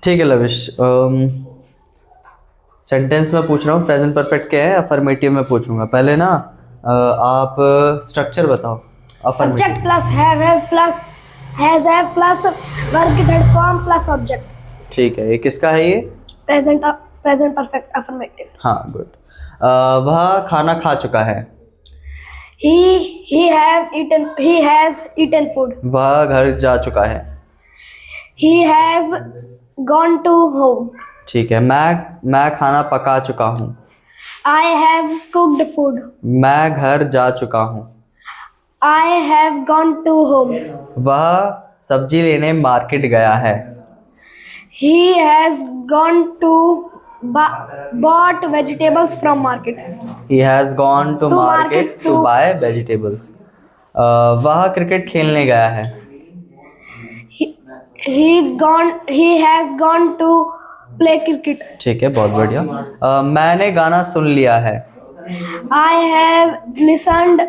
ठीक है lavish, sentence में पूछ रहा हूँ प्रेजेंट परफेक्ट क्या है, अफर्मेटिव में पूछूंगा। पहले ना आप स्ट्रक्चर बताओ। Subject plus have plus have plus verb की थर्ड फॉर्म प्लस ऑब्जेक्ट। ठीक है, ये किसका है ये? Present perfect affirmative. हाँ गुड। वह खाना खा चुका है। he has eaten food। वह घर जा चुका है। he has gone to home। ठीक है, मैं खाना पका चुका हूँ। I have cooked food। मैं घर जा चुका हूँ। I have gone to home। वह सब्जी लेने मार्केट गया है। he has gone to bought vegetables from market। He has gone to market to buy vegetables। वह क्रिकेट खेलने गया है। he has gone to play cricket। ठीक है, बहुत बढ़िया। मैंने गाना सुन लिया है। I have listened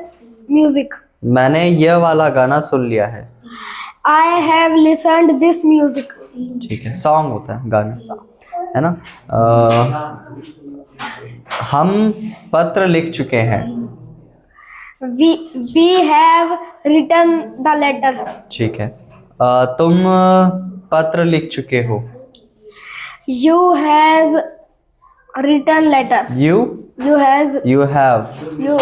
music। मैंने यह वाला गाना सुन लिया है। I have listened this music। ठीक है, सॉन्ग होता है गाना, है ना। हम पत्र लिख चुके हैं। we have written the letter। ठीक है, तुम पत्र लिख चुके हो। you has written letter। You have। you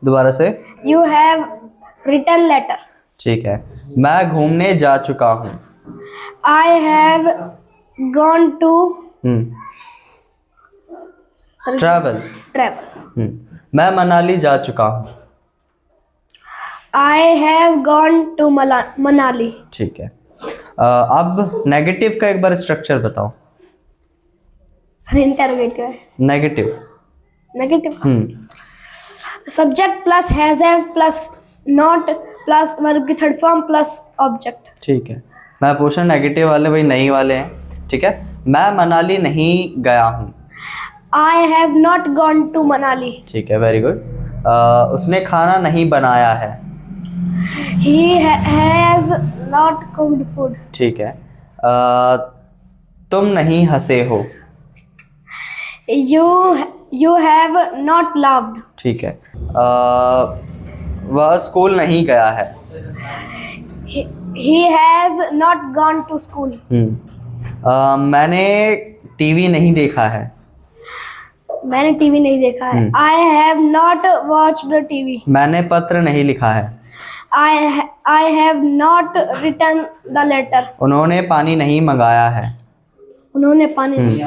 दोबारा से। you have written letter। ठीक है, मैं घूमने जा चुका हूँ। I have gone to travel. मैं मनाली जा चुका हूँ। I have gone to Manali। ठीक है, अब नेगेटिव का एक बार स्ट्रक्चर बताओ। सर इंटरोगेटिव है। Negative. Subject plus have plus not plus verb की थर्ड फॉर्म प्लस ऑब्जेक्ट। ठीक है, मैं पूछ रहा नेगेटिव वाले भाई नहीं वाले हैं। ठीक है, मैं मनाली नहीं गया हूँ। I have not gone to Manali। ठीक है, वेरी गुड। उसने खाना नहीं बनाया है। He has not cooked food। ठीक है, तुम नहीं हंसे हो। You have not laughed। ठीक है, वह स्कूल नहीं गया है। He has not gone to school। मैंने टीवी नहीं देखा है। मैंने टीवी नहीं देखा है। I have not watched the TV। मैंने पत्र नहीं लिखा है। I have not written the letter। उन्होंने पानी नहीं मंगाया है। उन्होंने पानी नहीं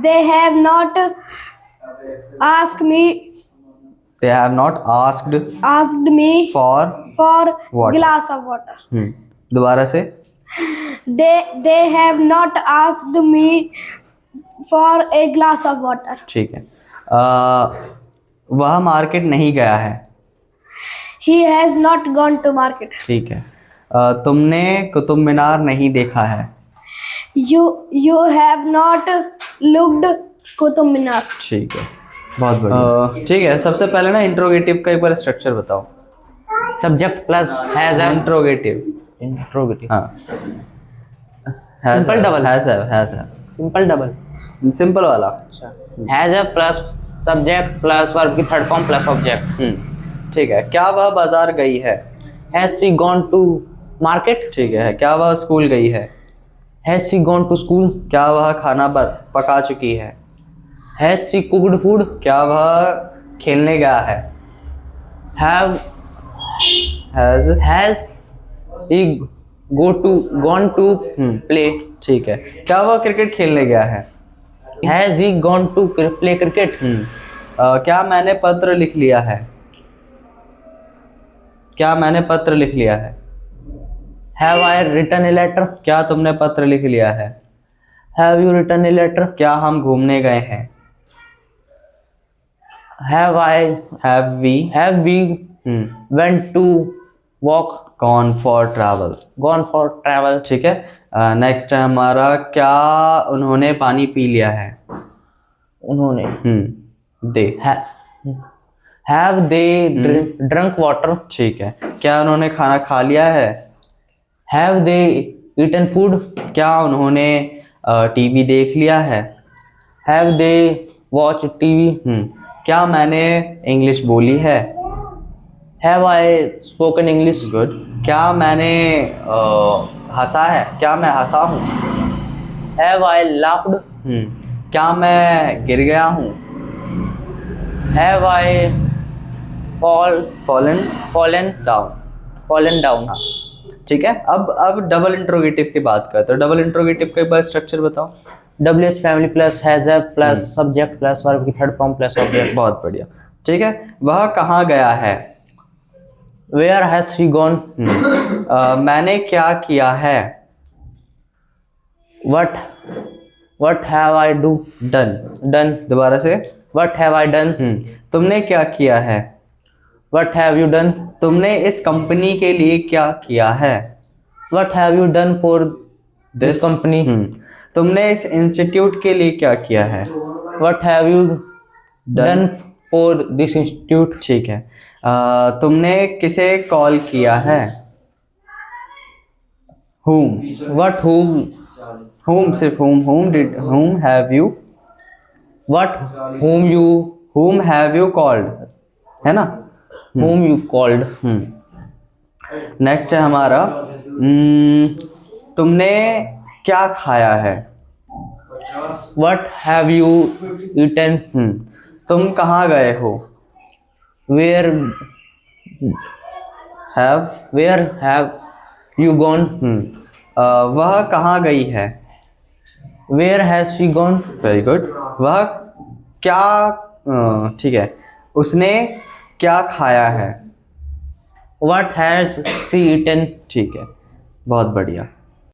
they have not asked me। They have not asked me for water। glass of water। दोबारा से। they have not asked me for a glass of water। ठीक है, वह मार्केट नहीं गया है। He has not gone to market। ठीक है, तुमने कुतुब मीनार नहीं देखा है। You have not looked Qutub Minar. ठीक है, बहुत बढ़िया। ठीक है, सबसे पहले ना इंट्रोगेटिव का एक बार स्ट्रक्चर बताओ। Subject plus has interrogative. हाँ, सिंपल डबल सिंपल वाला। Has plus subject plus verb की थर्ड फॉर्म प्लस ऑब्जेक्ट। ठीक है, क्या वह बाजार गई है। Has she gone to market. ठीक है, क्या वह स्कूल गई है। Has she gone to school. क्या वह खाना पका चुकी है। Has she cooked food. क्या वह खेलने गया है। Has he gone to play. ठीक है, क्या वह क्रिकेट खेलने गया है। Has he gone to play cricket. क्या मैंने पत्र लिख लिया है। Have I written a letter. क्या तुमने पत्र लिख लिया है। Have you written a letter. क्या हम घूमने गए हैं। Have we went to walk. Gone for travel. ठीक है, नेक्स्ट है हमारा, क्या उन्होंने पानी पी लिया है। उन्होंने they have they drunk water. ठीक है, क्या उन्होंने खाना खा लिया है। Have they eaten food? क्या उन्होंने टीवी देख लिया है? Have they watched TV? क्या मैंने इंग्लिश बोली है? Have I spoken English? Good. क्या मैंने हंसा है? क्या मैं हंसा हूँ? Have I laughed? क्या मैं गिर गया हूँ? Have I fallen down. fallen down? ठीक है, अब डबल इंट्रोगेटिव की बात करते हैं। डबल इंट्रोगेटिव का एक बार स्ट्रक्चर बताओ। WH family plus has a plus subject plus verb की थर्ड फॉर्म plus object. बहुत बढ़िया। ठीक है, वह कहाँ गया है? Where has she gone? मैंने क्या किया है? What have I done? दोबारा से। What have I done? तुमने क्या किया है? What have you done? तुमने इस कंपनी के लिए क्या किया है? What have you done for this company? तुमने इस इंस्टीट्यूट के लिए क्या किया है? What have you done for this institute? ठीक है। तुमने किसे कॉल किया है? whom सिर्फ whom have you whom have you called, है ना? Whom you called? नेक्स्ट है हमारा तुमने क्या खाया है? What have you eaten? तुम कहाँ गए हो? Where have you gone? वह कहाँ गई है? Where has she gone? Very good. वह क्या ठीक है, उसने क्या खाया है? What has she eaten? ठीक है, बहुत बढ़िया।